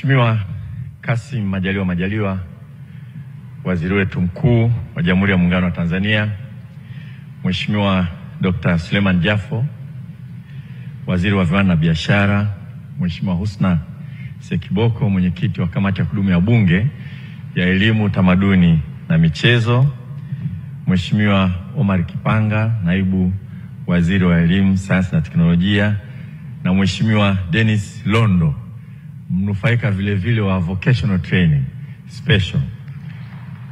Mheshimiwa Kassim Majaliwa, waziri wetu mkuu wa Jamhuri ya Muungano wa Tanzania, Mheshimiwa Dr. Suleiman Jafo, waziri wa viwanda na biashara, Mheshimiwa Husna Sekiboko, mwenyekiti wa kamati ya kudumu ya Bunge ya Elimu, Utamaduni na Michezo, Mheshimiwa Omar Kipanga, naibu waziri wa Elimu, Sayansi na Teknolojia, na Mheshimiwa Dennis Londo, mnufaika vile vile wa vocational training special,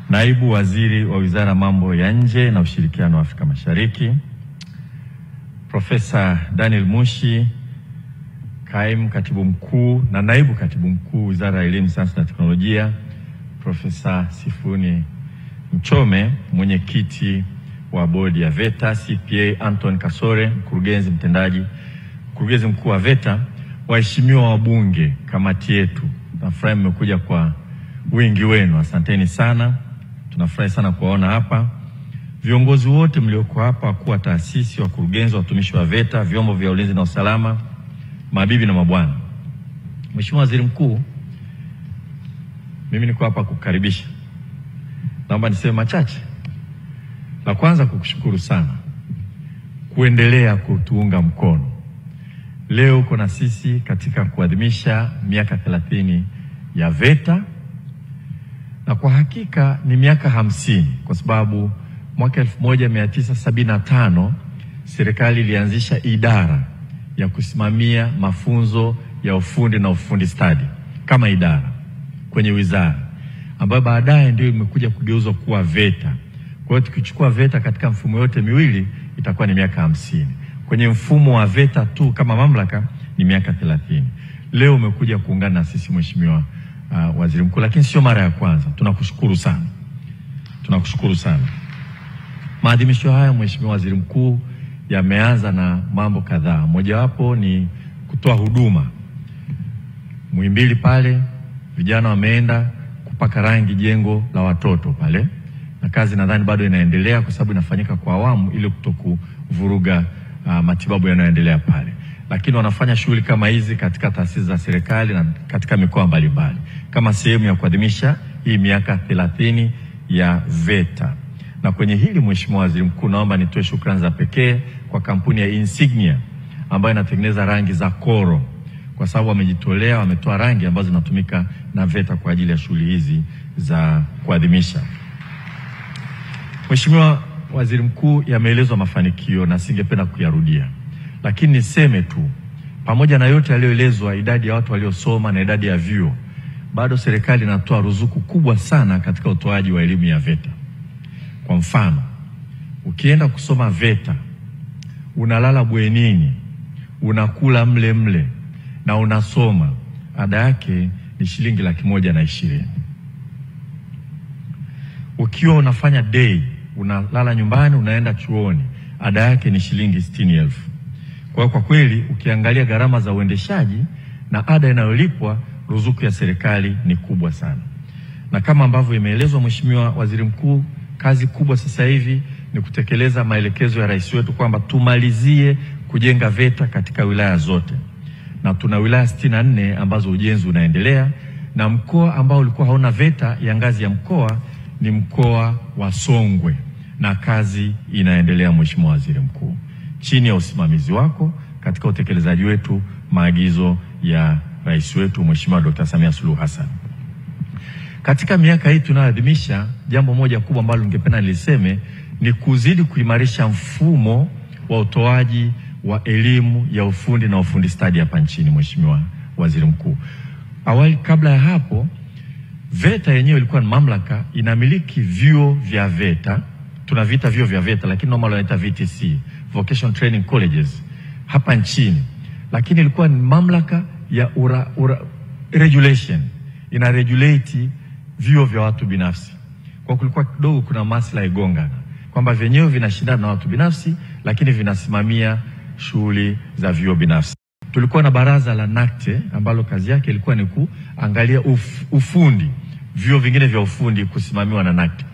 naibu waziri wa Wizara ya Mambo ya Nje na Ushirikiano wa Afrika Mashariki, Profesa Daniel Mushi, kaimu katibu mkuu na naibu katibu mkuu Wizara ya Elimu, Sayansi na Teknolojia, Profesa Sifuni Mchome, mwenyekiti wa bodi ya VETA, CPA Anton Kasore, mkurugenzi mkuu wa VETA, waheshimiwa wabunge, kamati yetu, nafurahi mmekuja kwa wingi wenu, asanteni sana. Tunafurahi sana kuwaona hapa. Viongozi wote mlioko hapa, wakuu wa taasisi, wakurugenzi, watumishi wa VETA, vyombo vya ulinzi na usalama, mabibi na mabwana. Mheshimiwa Waziri Mkuu, mimi niko hapa kukaribisha. Naomba niseme machache. La kwanza, kukushukuru sana kuendelea kutuunga mkono. Leo uko na sisi katika kuadhimisha miaka 30 ya VETA, na kwa hakika ni miaka 50 kwa sababu mwaka 1975 serikali ilianzisha idara ya kusimamia mafunzo ya ufundi na ufundi stadi kama idara kwenye wizara, ambayo baadaye ndio imekuja kugeuzwa kuwa VETA. Kwa hiyo tukichukua VETA katika mfumo yote miwili itakuwa ni miaka 50. Kwenye mfumo wa VETA tu kama mamlaka ni miaka 30. Leo umekuja kuungana na sisi Mheshimiwa Waziri Mkuu, lakini sio mara ya kwanza. Tunakushukuru sana. Tunakushukuru sana. Maadhimisho haya Mheshimiwa Waziri Mkuu yameanza na mambo kadhaa. Mojawapo ni kutoa huduma. Muhimbili pale vijana wameenda kupaka rangi jengo la watoto pale, na kazi nadhani bado inaendelea kwa sababu inafanyika kwa awamu ili kutokuvuruga matibabu yanayoendelea pale. Lakini wanafanya shughuli kama hizi katika taasisi za serikali na katika mikoa mbalimbali kama sehemu ya kuadhimisha hii miaka 30 ya VETA. Na kwenye hili Mheshimiwa Waziri Mkuu, naomba nitoe shukrani za pekee kwa kampuni ya Insignia ambayo inatengeneza rangi za koro, kwa sababu wamejitolea, wametoa rangi ambazo zinatumika na VETA kwa ajili ya shughuli hizi za kuadhimisha. Mheshimiwa Waziri Mkuu, yameelezwa mafanikio na singependa kuyarudia, lakini niseme tu, pamoja na yote yaliyoelezwa, idadi ya watu waliosoma na idadi ya vyuo, bado serikali inatoa ruzuku kubwa sana katika utoaji wa elimu ya VETA. Kwa mfano, ukienda kusoma VETA, unalala bwenini, unakula mle na unasoma, ada yake ni shilingi 120,000. Ukiwa unafanya day, unalala nyumbani, unaenda chuoni, ada yake ni shilingi 60,000. Kwa kweli ukiangalia gharama za uendeshaji na ada inayolipwa, ruzuku ya serikali ni kubwa sana. Na kama ambavyo imeelezwa Mheshimiwa Waziri Mkuu, kazi kubwa sasa hivi ni kutekeleza maelekezo ya rais wetu kwamba tumalizie kujenga VETA katika wilaya zote. Na tuna wilaya 64 ambazo ujenzi unaendelea, na mkoa ambao ulikuwa hauna VETA ya ngazi ya mkoa ni mkoa wa Songwe, na kazi inaendelea Mheshimiwa Waziri Mkuu, chini ya usimamizi wako katika utekelezaji wetu maagizo ya rais wetu Mheshimiwa Dr. Samia Suluhu Hassan. Katika miaka hii tunayoadhimisha, jambo moja kubwa ambalo ningependa niliseme ni kuzidi kuimarisha mfumo wa utoaji wa elimu ya ufundi na ufundi stadi hapa nchini Mheshimiwa Waziri Mkuu. Awali, kabla ya hapo, VETA yenyewe ilikuwa ni mamlaka, inamiliki vyuo vya VETA. Tunaviita vyuo vya VETA, lakini normal wanaita VTC, Vocational Training Colleges, hapa nchini. Lakini ilikuwa ni mamlaka ya regulation, ina regulate vyuo vya watu binafsi. Kwa kulikuwa kidogo kuna maslahi gongana kwamba vyenyewe vinashindana na watu binafsi, lakini vinasimamia shughuli za vyuo binafsi. Tulikuwa na baraza la NACTE ambalo kazi yake ilikuwa ni kuangalia ufundi, vyuo vingine vya ufundi kusimamiwa na NACTE.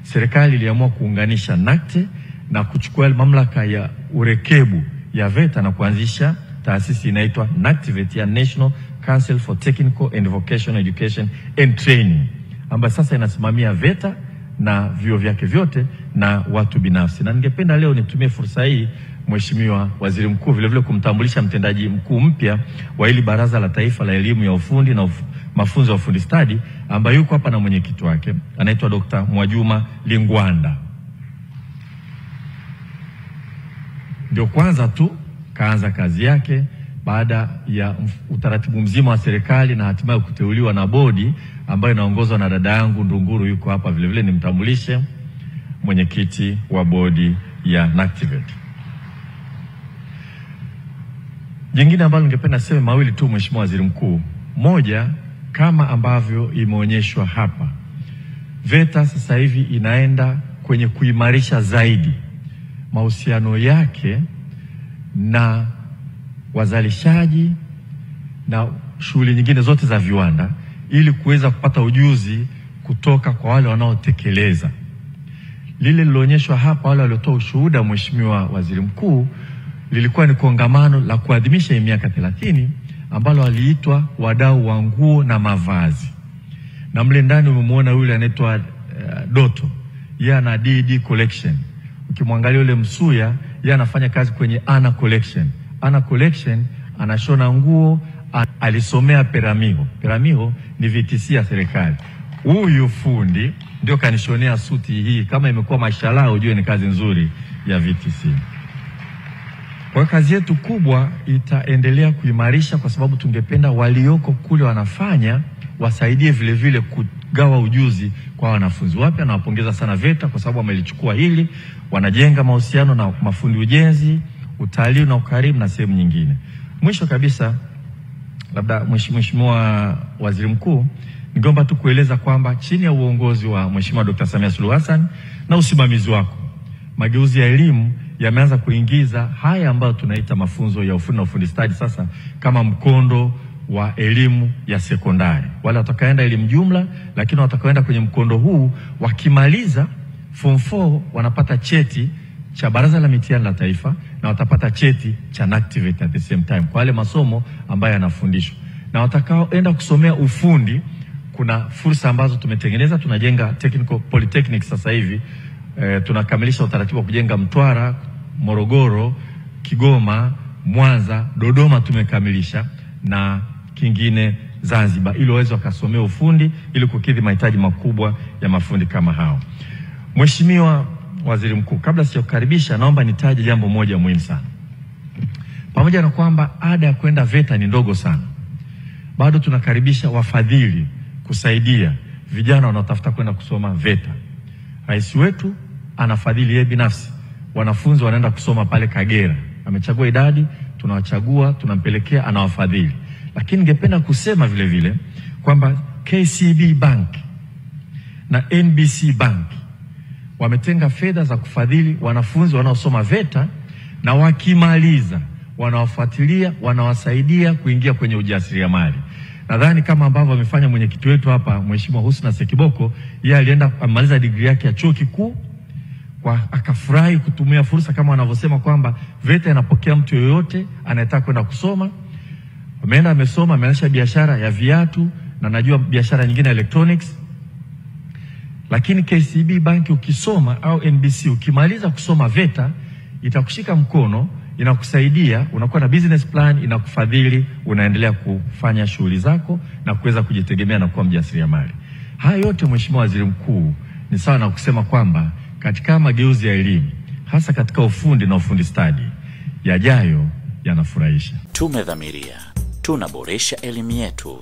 Serikali iliamua kuunganisha NACTE na kuchukua mamlaka ya urekebu ya VETA na kuanzisha taasisi inaitwa NACTVET, ya National Council for Technical and Vocational Education and Training, ambayo sasa inasimamia VETA na vyuo vyake vyote na watu binafsi. Na ningependa leo nitumie fursa hii, Mheshimiwa Waziri Mkuu, vile vile kumtambulisha mtendaji mkuu mpya wa hili Baraza la Taifa la Elimu ya Ufundi na Mafunzo ya Ufundi Stadi, ambaye yuko hapa na mwenyekiti wake, anaitwa Dr. Mwajuma Lingwanda. Ndio kwanza tu kaanza kazi yake baada ya utaratibu mzima wa serikali na hatimaye kuteuliwa na bodi ambayo inaongozwa na dada yangu Ndunguru, yuko hapa vile vile, nimtambulishe mwenyekiti wa bodi ya NACTVET. Jingine ambalo ningependa sema mawili tu, Mheshimiwa Waziri Mkuu. Moja, kama ambavyo imeonyeshwa hapa, VETA sasa hivi inaenda kwenye kuimarisha zaidi mahusiano yake na wazalishaji na shughuli nyingine zote za viwanda, ili kuweza kupata ujuzi kutoka kwa wale wanaotekeleza. Lile liloonyeshwa hapa, wale waliotoa ushuhuda, Mheshimiwa Waziri Mkuu, lilikuwa ni kongamano la kuadhimisha miaka 30 ambalo waliitwa wadau wa nguo na mavazi. Na mle ndani umemwona yule anaitwa Doto, yeye ana DD Collection. Ukimwangalia yule Msuya, yeye anafanya kazi kwenye Ana Collection. Ana Collection anashona nguo, alisomea Peramiho. Peramiho ni VTC ya serikali. Huyu fundi ndio kanishonea suti hii, kama imekuwa mashallah ujue ni kazi nzuri ya VTC. Kwa kazi yetu kubwa itaendelea kuimarisha, kwa sababu tungependa walioko kule wanafanya wasaidie vile vile kugawa ujuzi kwa wanafunzi wapya. Na wapongeza sana VETA kwa sababu wamelichukua hili, wanajenga mahusiano na mafundi ujenzi, utalii na ukarimu na sehemu nyingine. Mwisho kabisa, labda Mheshimiwa Waziri Mkuu, ningeomba tu kueleza kwamba chini ya uongozi wa Mheshimiwa Dr. Samia Suluhu Hassan na usimamizi wako, mageuzi ya elimu yameanza kuingiza haya ambayo tunaita mafunzo ya ufundi na ufundi stadi sasa kama mkondo wa elimu ya sekondari. Wale watakaenda elimu jumla, lakini watakaenda kwenye mkondo huu wakimaliza form 4 wanapata cheti cha Baraza la Mitihani la Taifa na watapata cheti cha NACTVET at the same time kwa wale masomo ambayo yanafundishwa. Na watakaoenda kusomea ufundi, kuna fursa ambazo tumetengeneza. Tunajenga technical polytechnic sasa hivi. Tunakamilisha utaratibu wa kujenga Mtwara, Morogoro, Kigoma, Mwanza, Dodoma tumekamilisha, na kingine Zanzibar, ili waweze wakasomea ufundi ili kukidhi mahitaji makubwa ya mafundi kama hao. Mheshimiwa Waziri Mkuu, kabla sijakukaribisha, naomba nitaje jambo moja muhimu sana. Pamoja na kwamba ada ya kwenda VETA ni ndogo sana, bado tunakaribisha wafadhili kusaidia vijana wanaotafuta kwenda kusoma VETA. Rais wetu anafadhili yeye binafsi, wanafunzi wanaenda kusoma pale Kagera. Amechagua idadi, tunawachagua, tunampelekea, anawafadhili. Lakini ningependa kusema vile vile kwamba KCB Bank na NBC Bank wametenga fedha za kufadhili wanafunzi wanaosoma VETA, na wakimaliza wanawafuatilia, wanawasaidia kuingia kwenye ujasiriamali. Nadhani kama ambavyo amefanya mwenyekiti wetu hapa, Mheshimiwa Husna Sekiboko, yeye alienda amaliza degree yake ya chuo kikuu, akafurahi kutumia fursa kama wanavyosema kwamba VETA inapokea mtu yoyote anayetaka kwenda kusoma. Ameenda amesoma, ameanzisha biashara ya viatu na najua biashara nyingine electronics. Lakini KCB Bank ukisoma au NBC ukimaliza kusoma VETA, itakushika mkono, inakusaidia, unakuwa na business plan, inakufadhili, unaendelea kufanya shughuli zako na kuweza kujitegemea na kuwa mjasiriamali. Haya yote Mheshimiwa Waziri Mkuu ni sawa na kusema kwamba katika mageuzi ya elimu, hasa katika ufundi na ufundi stadi, yajayo yanafurahisha. Tumedhamiria, tunaboresha elimu yetu.